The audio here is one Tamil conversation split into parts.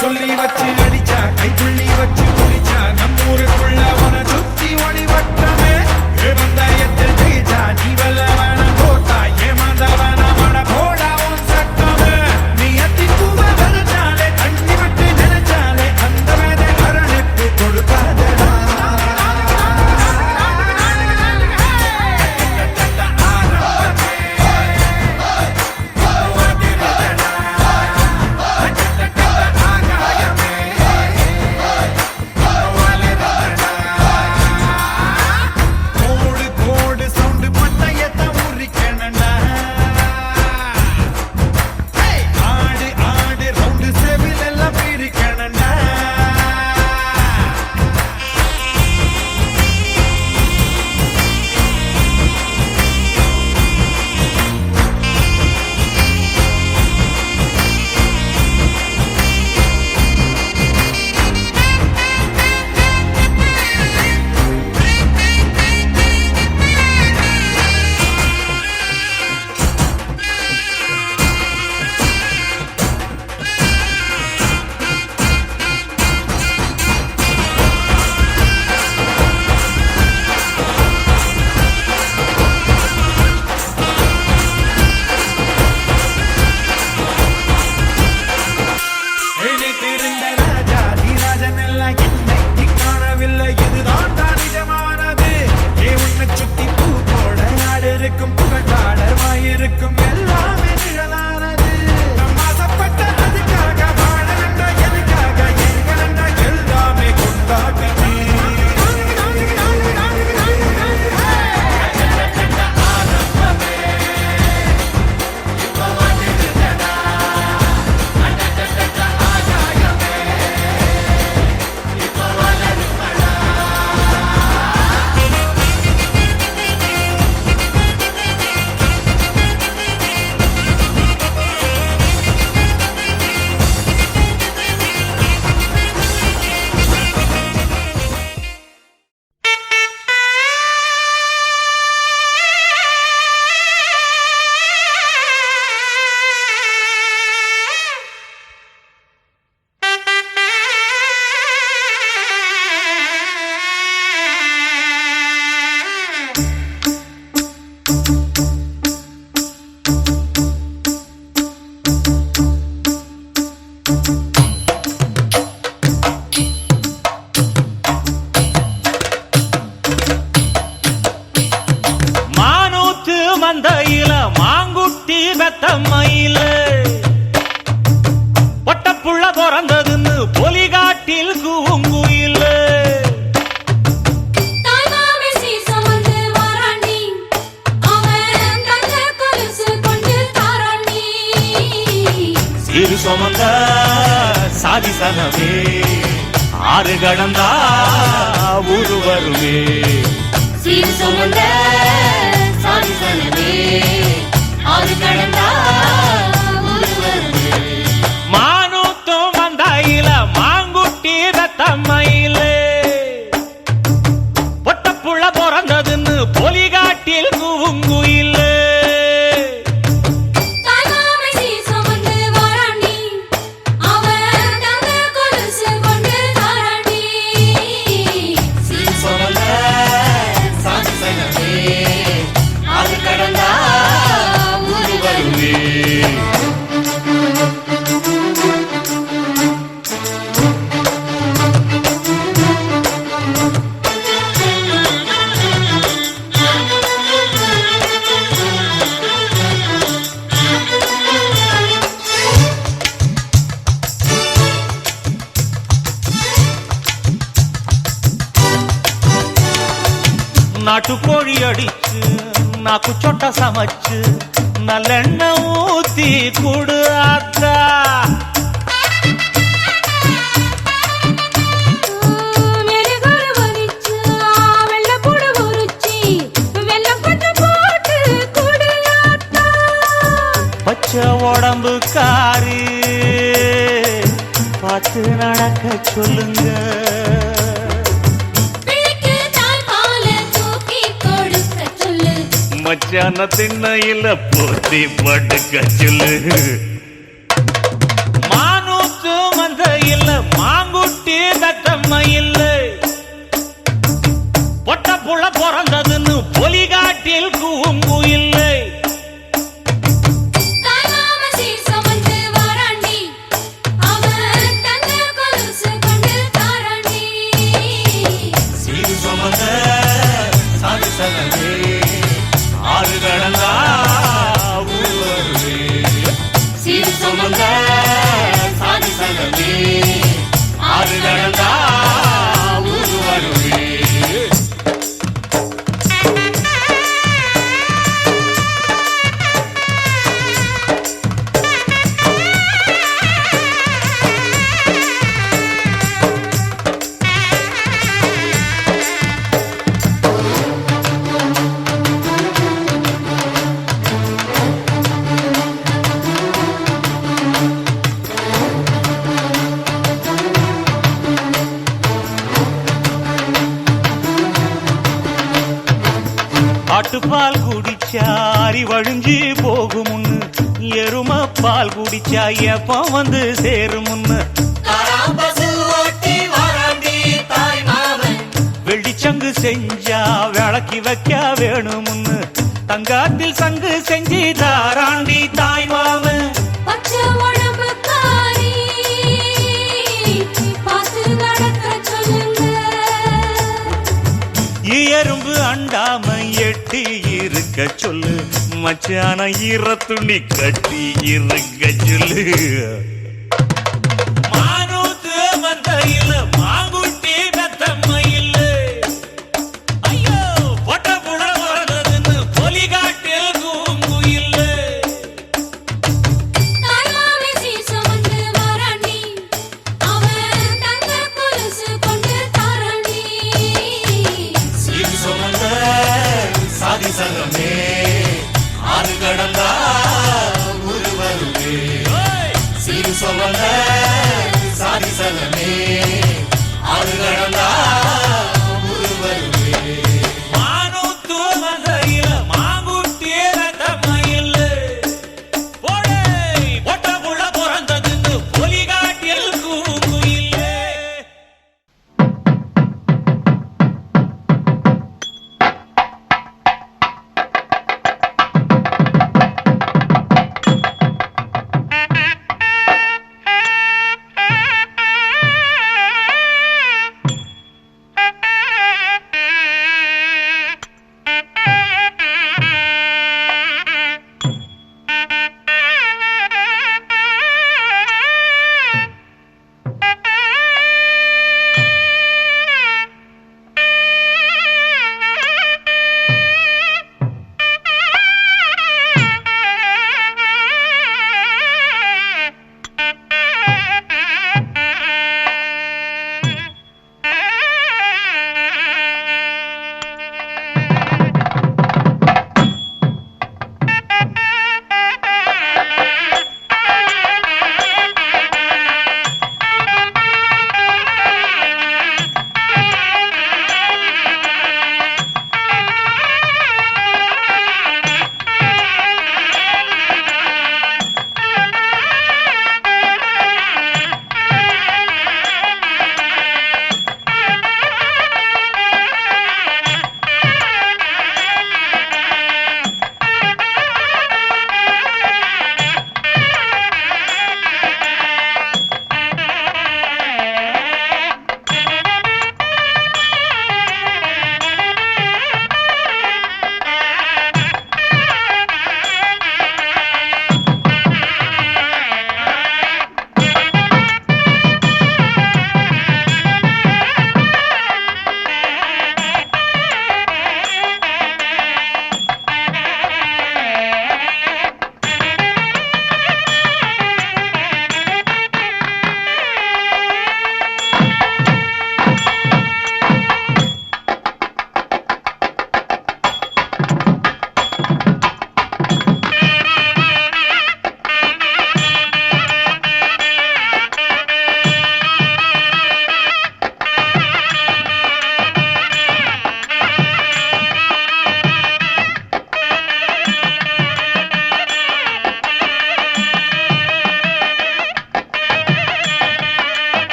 சொல்லி வச்சு அடிச்சா கைக்குள்ளி வச்சு குளிச்சா நம்மூருக்குள்ள உன சுத்தி ஒளி வட்டமே வந்தாயத்தில் ஜெயிச்சா நீ வல்லவன போட்டா ஏமாந்தவன மட போடா உன் சட்டமே நீ அத்தி பூவ வதச்சாலே தண்ணி விட்டு நினைச்சாலே அந்த மேதை அரணிப்பு கொடுக்காதடா மந்தையில மாங்குட்டி வெத்தம்மையில ஒட்டப்புள்ள பிறந்ததுன்னு பொலிகாட்டில் கூங்குயில சிறு சுமந்த சாதி சனமே ஆறு கடந்தா ஊரு வருமே சிறு சுமந்த சாதி சனமே ஆறு கடந்தா ஊரு வருமே மானூத்தும் மந்தையில மாங்குட்டி வெத்தம்மையில ஒட்டப்புள்ள பிறந்ததுன்னு பொலிகாட்டில் கூங்குயில நாட்டுக்கோழி அடிச்சு நாக்கு சொட்ட சமைச்சு நல்லெண்ணெய் ஊத்தி குடு ஆத்தா. பச்சை உடம்பு காரி பார்த்து நடக்க சொல்லுங்க. மச்சான திண்ணையில போத்தி படுக்க சொல்லு. மானூத்து மந்த இல்ல மாங்குட்டி தத்தம்ம இல்ல. பொட்ட புள்ள பிறந்ததுன்னு பொலிகாட்டில் கூங்கு இல்லை. ஆறு கடந்தா சீர் சுமந்த சாதி சங்கமே. ஆறு கடந்தா ஊரு வருவே. ஆட்டுப்பால் குடிச்சா அரி வழிஞ்சி போகுமுன்னு, எரும பால் குடிச்சா எப்ப வந்து சேருமுன்னு. வெள்ளிச்சங்கு செஞ்சா விளக்கி வைக்க வேணுமுன்னு, தங்காத்தில் சங்கு செஞ்சு தாராண்டி தாய் மாமன். எறும்பு அண்டாம எட்டி இருக்க சொல்லு. மச்சான ஈர துணி கட்டி இருக்க சொல்லு. மானூத்து மந்த இல்ல மாங்குட்டி பெத்தம்ம இல்ல. ஐயோ பொட்ட புள்ள வரதுன்னு பொலிகாட்டில் கூங்கு இல்ல. சாதி சங்கமே. ஆறு கடந்தா ஊரு வருவே. சீர் சுமந்த சாதி சங்கமே. ஆறு கடந்தா ஊரு வருவே. மானூத்து மந்தையில மாங்குட்டி ரத்தம்ம இல்ல. போடே பொட்ட புள்ள பிறந்ததுன்னு பொலிகாட்டில் கூங்கு இல்ல.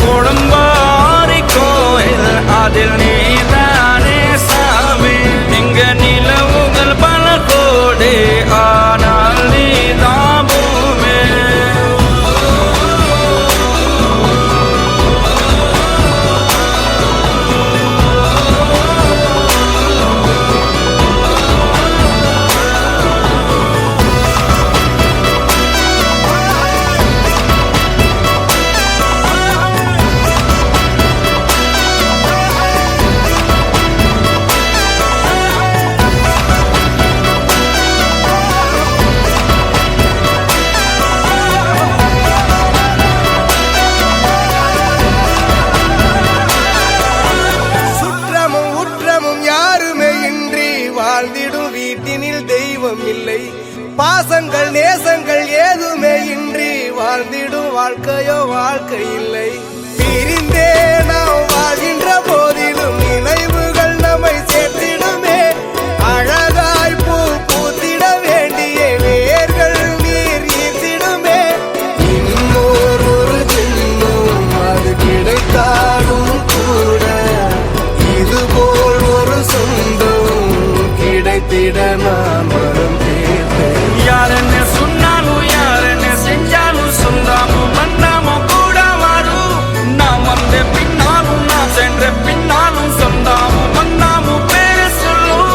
கொடும்பாரி கோயில் அதில் நீதானே சாமி இங்க நிலவுகள் பல கோடி ஆனால் நீதான் பூமி சுற்றமும் உற்றமும் யாருமே இன்றி வாழ்ந்திடும் வீட்டினில் தெய்வம் இல்லை பாசங்கள் நேசங்கள் ஏதுமே இன்றி வாழ்ந்திடும் வாழ்க்கையோ வாழ்க்கை இல்லை பிரிந்தே நாம் வாழ்கின்ற போதிலும் நினைவுகள் நம்மை சேர்த்திடுமே அழகாய் பூ பூத்திட வேண்டிய வேர்கள் நீர் ஈர்த்திடுமே இன்னொரு ஒரு ஜென்மம் அது கிடைத்தாலும் கூட இதுபோல் ஒரு சொந்தம் கிடைத்திட நான் வரம் கேட்டேன் யாருன்னு சொன்னாலும் யாருன்னு செஞ்சாலும் சொந்தாமும் மன்னாமும் கூட வரும் நாம் வந்த பின்னாலும் நான் சென்ற பின்னாலும் சொந்தாமும் மன்னாமும் பேரு சொல்லும்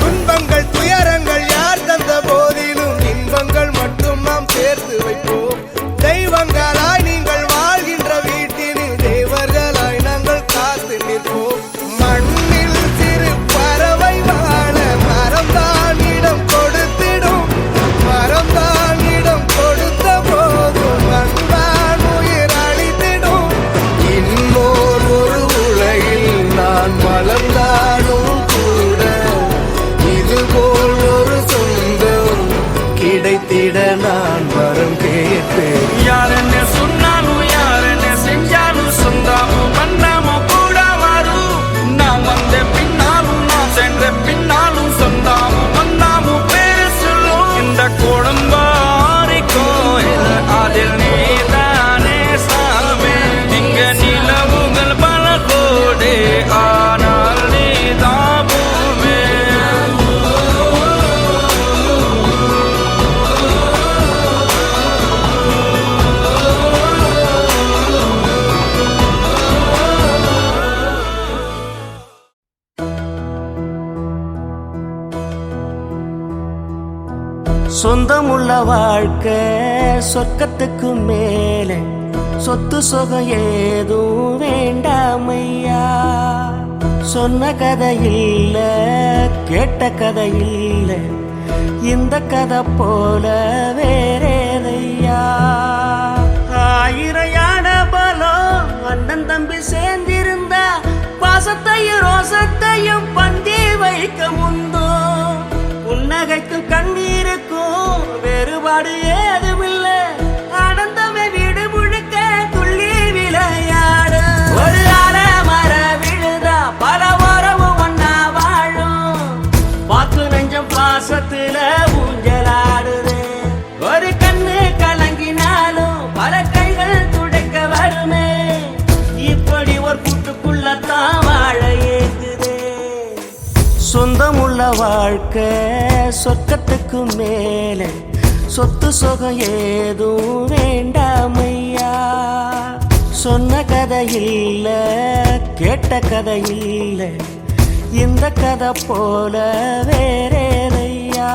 துன்பங்கள் துயரங்கள் யார் தந்த போதிலும் இன்பங்கள் மட்டும் நாம் சேர்த்து வைப்போம் தெய்வங்களாய் நீங்கள் வாழ்கின்ற வீட்டினில் தேவர்களாய் நாங்கள் காத்து நிற்போம் மண்ணில் சிறு பறவை வாழ மரம்தான் இடம் கொடுத்திடும் மரம்தான் இடம் கொடுத்த போதும் மண்தான் உயிர் அளித்திடும் இன்னொரு ஒரு உலகில் நான் வளர்ந்தாலும் கூட இதுபோல் ஒரு சொந்தம் கிடைத்திட நான் வரம் கேட்பேன் யாருன்னு சொன்னாலும் யாருன்னு செஞ்சாலும் சொந்தாமும் மன்னாமும் கூட வரும் நாம் வந்த பின்னாலும் நான் சென்ற பின்னாலும் சொந்தாமும் மன்னாமும் பேரு சொல்லும் இந்த கொடும்பாரி கோயில் அதில் நீதானே சாமி இங்க நிலவுகள் பல கோடி ஆனால் நீதான் பூமி சொந்தமுள்ள வாழ்க்கை சொர்க்கத்துக்கு மேலே சொத்து சுகம் ஏதும் வேண்டாமையா சொன்ன கதை இல்ல கேட்ட கதை இல்ல இந்த கதை போல வேறேதையா ஆயிரையான பலம் அண்ணன் தம்பி சேர்ந்திருந்தா பாசத்தையும் ரோசத்தையும் பந்தி வைக்க முந்தோ புன்னகைக்கும் கண்ணீருக்கும் வேறுபாடு ஏதுமில்ல ஆனந்தமே வீடு முழுக்க துள்ளி விளையாடு ஒரு ஆல மர விழுதா பல உறவும் ஒன்னா வாழும் வாக்கு நெஞ்சம் பாசத்துல ஊஞ்சலாடுது ஒரு கண்ணு கலங்கினாலும் பல கைகள் துடைக்க வருமே இப்படி ஒரு கூட்டுக்குள்ளத்தான் வாழ ஏங்குது சொந்தமுள்ள வாழ்க்கை சொர்க்கத்துக்கு மேலே சொத்து சுகம் ஏதும் வேண்டாமையா சொன்ன கதை இல்ல கேட்ட கதை இல்ல இந்த கதை போல வேறேதையா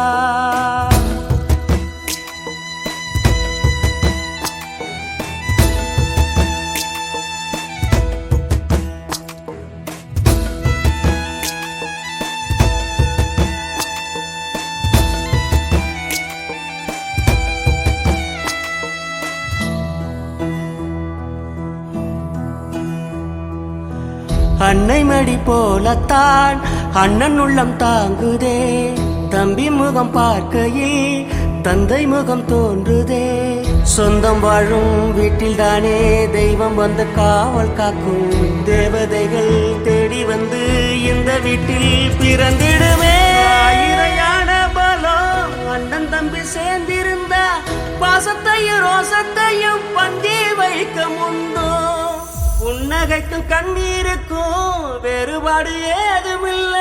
அன்னை மடி போலத்தான் அண்ணன் உள்ளம் தாங்குதே. தம்பி முகம் பார்க்கையில் தந்தை முகம் தோன்றுதே. சொந்தம் வாழும் வீட்டில் தானே தெய்வம் வந்து காவல் காக்கும். தேவதைகள் தேடி வந்து இந்த வீட்டில் பிறந்திடுமே. இறையான பலம் அண்ணன் தம்பி சேர்ந்திருந்தா பாசத்தையும் ரோசத்தையும் பந்தி வைக்க முன்னோ. புன்னகைக்கும் கண்ணீருக்கும் வேறுபாடு ஏதுமில்ல.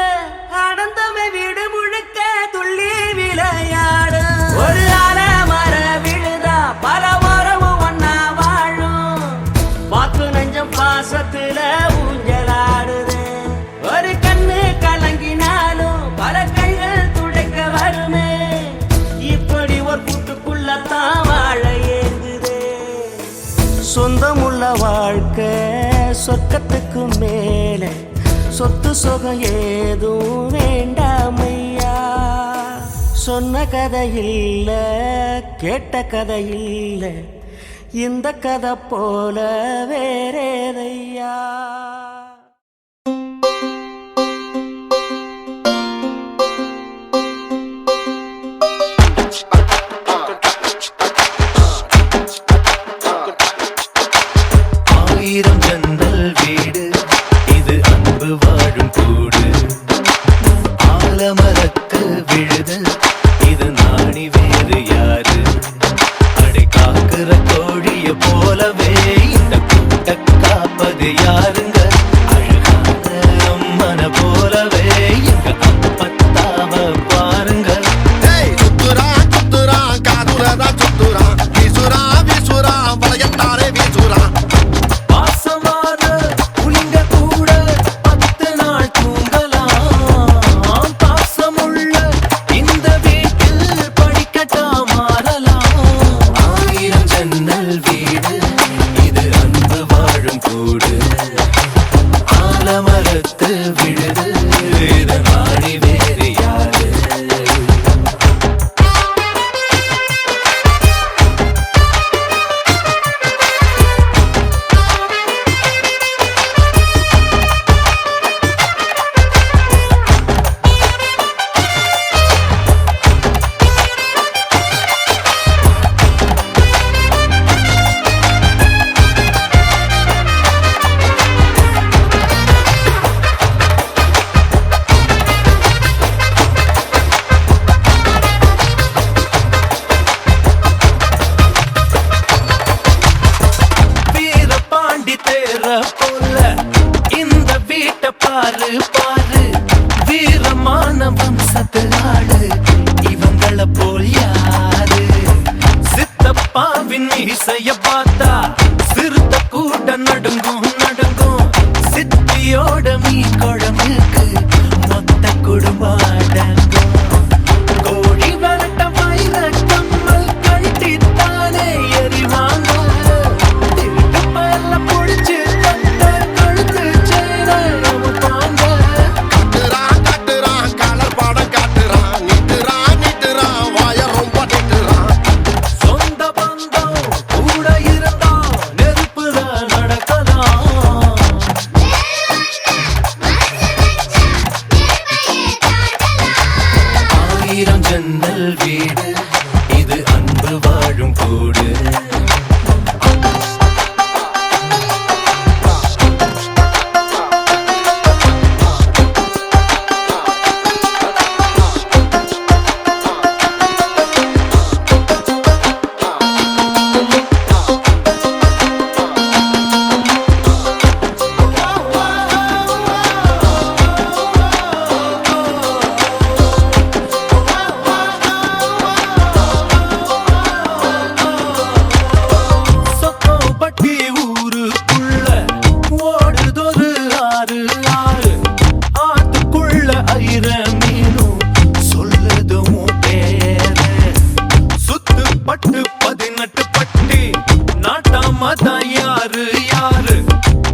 அடந்தமை வீடு முழுக்க துள்ளி விளையாடு. ஒரு மர விழுதா பல மரமும் ஒன்னா வாழும். வாக்கு நெஞ்சம் பாசத்துல ஊஞ்சலாடுது. ஒரு கண்ணு கலங்கினாலும் பல கைகள் துடைக்க வருமே. இப்படி ஒரு கூட்டுக்குள்ளத்தான் வாழ ஏங்குதே. சொந்தமுள்ள வாழ்க்கை சொர்க்கத்துக்கு மேல. சொத்து சுகம் ஏதும் வேண்டாமையா. சொன்ன கதை இல்ல கேட்ட கதை இல்ல. இந்த கதை போல வேறேதையா. ஆயிரம் ஜன்னல் வீடு இது அன்பு வாழும் கூடு. ஆலமரத்து விழுது இது நாணி வேறு யாரு. அடை காக்குற கோழிய போலவே இந்த கூட்ட காப்பது யாருங்க. அழகான அம்மன போலவே எங்க அப்பத்தாவ பாருங்க. ஆலமரத்து விழுது இது நாணி வேறு யாரு. போல இந்த வீட்டை பாரு பாரு. வீரமான வம்சத்து ஆளு இவங்கள போல் யாரு. சித்தப்பாவின் இசைய பார்த்தா சிறுத்த கூட நடுங்கும் நடுங்கும். சித்தியோட மீ குழம்புக்கு மொத்த குடும்பம் அடங்கும். கோழி வரட்ட வயிற கம்மல் கழட்டித்தானே எறிவாங்க. ஜன்னல் வீடு இது அன்பு வாழும் கூடு.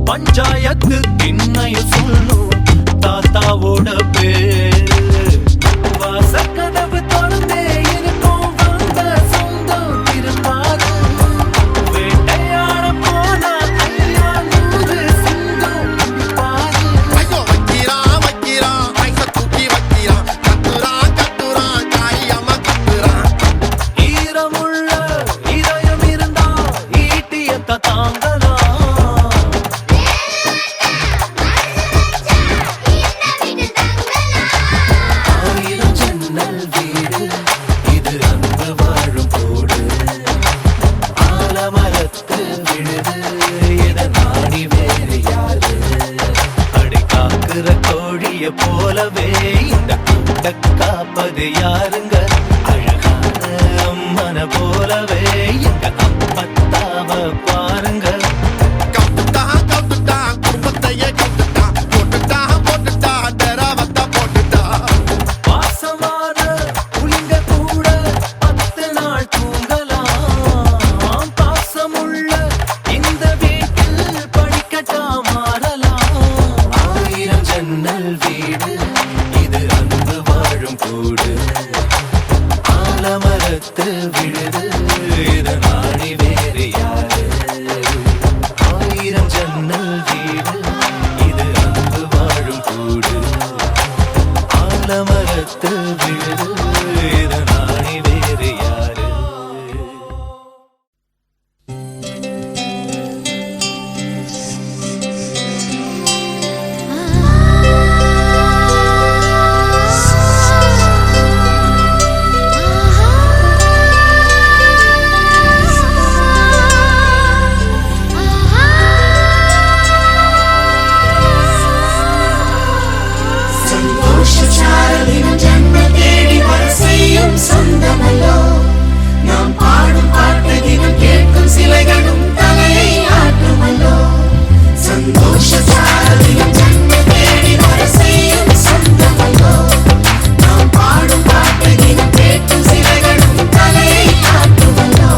பஞ்சாயத்து திண்ணைய சொல்லும் தாத்தாவோட பேரு. வாசக்கதவு திறந்தே இருக்கும் வந்த சொந்தம் திரும்பாது. வேட்டையாட போனா ஐயா நூறு சிங்கம் பாரு. எங்க அப்பத்தாவ பாருங்க. பாசமான புலிங்க கூட 10 நாள் தூங்கலாம். பாசமுள்ள இந்த வீட்டில் படிக்கட்டா மாறலாம். 1000 ஜன்னல் வீடு இது அன்பு வாழும் கூடு. ஆலமரத்து விழுது இது நாடி வேறு யாரு. 1000 ஜன்னல் வீடு இது அன்பு வாழும் கூடு. ஆலமரத்து விழுது இது நாடி வேறு யாரு. சந்தோஷச்சாரலின் ஜன்ம தேடி வர செய்யும் சொந்தமல்லோ. நாம் பாடும் பாட்டு தினம் கேட்கும் சிலைகளும் தலையை ஆட்டுமல்லோ. சந்தோஷச்சாரலின் ஜன்ம தேடி வர செய்யும் சொந்தமல்லோ. நாம் பாடும் பாட்டு தினம் கேட்கும் சிலைகளும் தலையை ஆட்டுமல்லோ.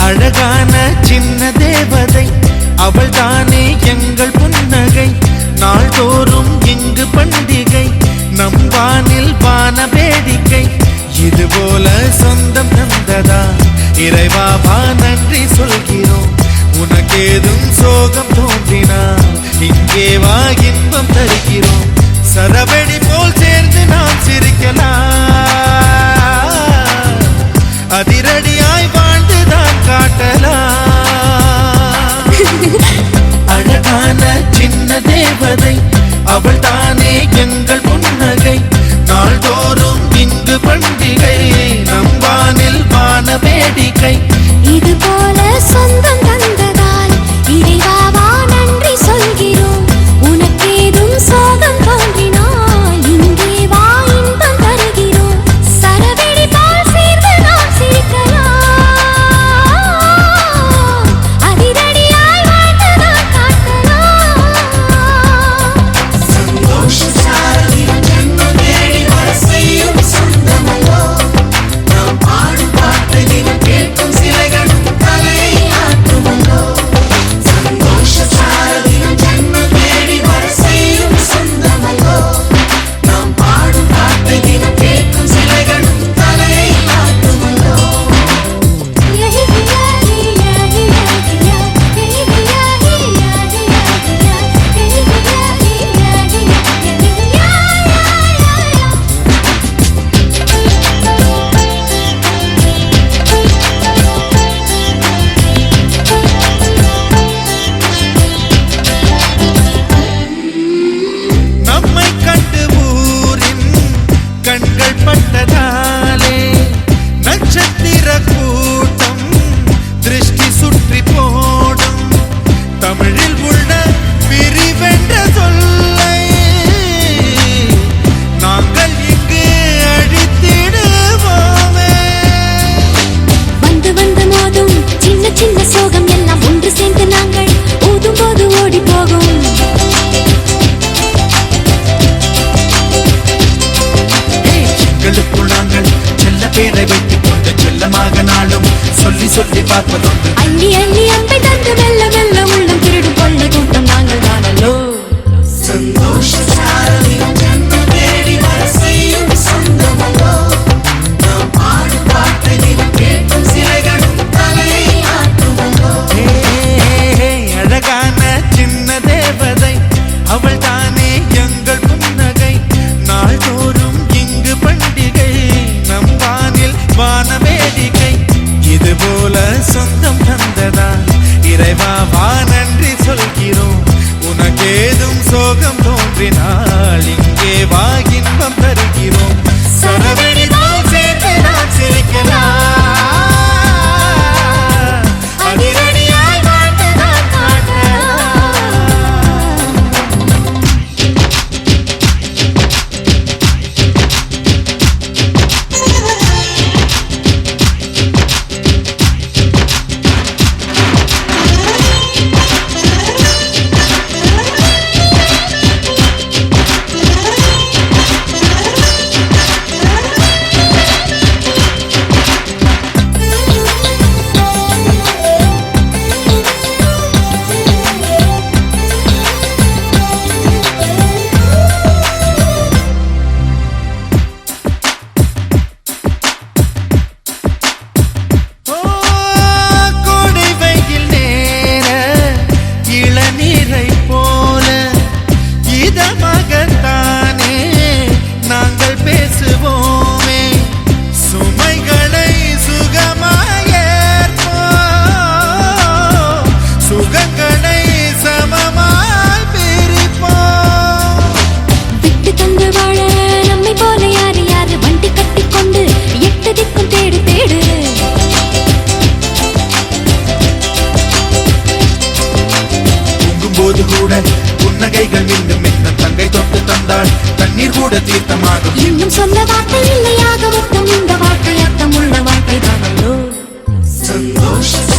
அழகான சின்ன தேவதை அவள் தானே எங்கள் புன்னகை. நாள்தோறும் இங்கு பண்டிகை நம் வானில் வான வேடிக்கை. இதுபோல சொந்தம் தந்ததா இறைவாவா நன்றி சொல்கிறோம். உனக்கேதும் சோகம் தோன்றினால் இங்கே வா இன்பம் தருகிறோம். சரவெடி போல் சேர்ந்து நாம் சிரிக்கலாம். அதிரடியாய் வாழ்ந்துதான் காட்டலாம். அழகான சின்ன தேவதை அவள் தானே எங்கள் புன்னகை. நாள்தோறும் இங்கு பண்டிகை நம் வானில் வான வேடிக்கை. இது போல சொந்தம் தந்ததால் இறைவாவா நன்றி சொல்கிறோம். உனக்கேதும் சோகம் தோன்றினால் இங்கே வா இன்பம் தருகிறோம். சரவெடி போல் சேர்ந்து நாம் சிரிக்கலாம். அதிரடியாய் வாழ்ந்துதான் காட்டலாம். சந்தோஷச்சாரலின் ஜன்ம தேடி வர செய்யும் சொந்தமல்லோ. நாம் பாடும் பாட்டு தினம் கேட்கும் சிலைகளும் தலையை ஆட்டுமல்லோ. சந்தோஷச்சாரலின் ஜன்ம தேடி வர செய்யும் சொந்தமல்லோ. நாம் பாடும் பாட்டு தினம் கேட்கும் சிலைகளும் தலையை ஆட்டுமல்லோ. நம்மை கண்டு ஊரின் கண்கள் பட்டதாலே நட்சத்திர கூட்டம் திருஷ்டி சுற்றி போடும். தமிழில் உள்ள பிரிவென்ற சொல்லை நாங்கள் இங்கு அழித்திடுவோமே. வந்து வந்து மோதும் சின்ன சின்ன சோகம் எல்லாம் ஒன்று சேர்ந்து நாங்கள் ஊதும் போது ஓடி போகும். எங்களுக்குள் நாங்கள் செல்ல பேரை வைத்துக் கொண்டு செல்லமாக நாளும் சொல்லி சொல்லி பார்ப்பதுண்டு. அள்ளி அள்ளி அன்பை தந்து மெல்ல மெல்ல உள்ளம் திருடும் கொள்ளை கூட்டம் நாங்கள் தானல்லோ. சந்தோஷச்சாரலின் ஜன்ம தேடி வர செய்யும் சொந்தமல்லோ. நாம் பாடும் பாட்டு தினம் கேட்கும் சிலைகளும் தலையை ஆட்டுமல்லோ. அழகான சின்ன தேவதை அவள் தானே எங்கள் புன்னகை. நாள்தோறும் இங்கு பண்டிகை நம் வானில் வான வேடிக்கை. இதுபோல சொந்தம் தந்ததா இறைவா வான சந்தோஷ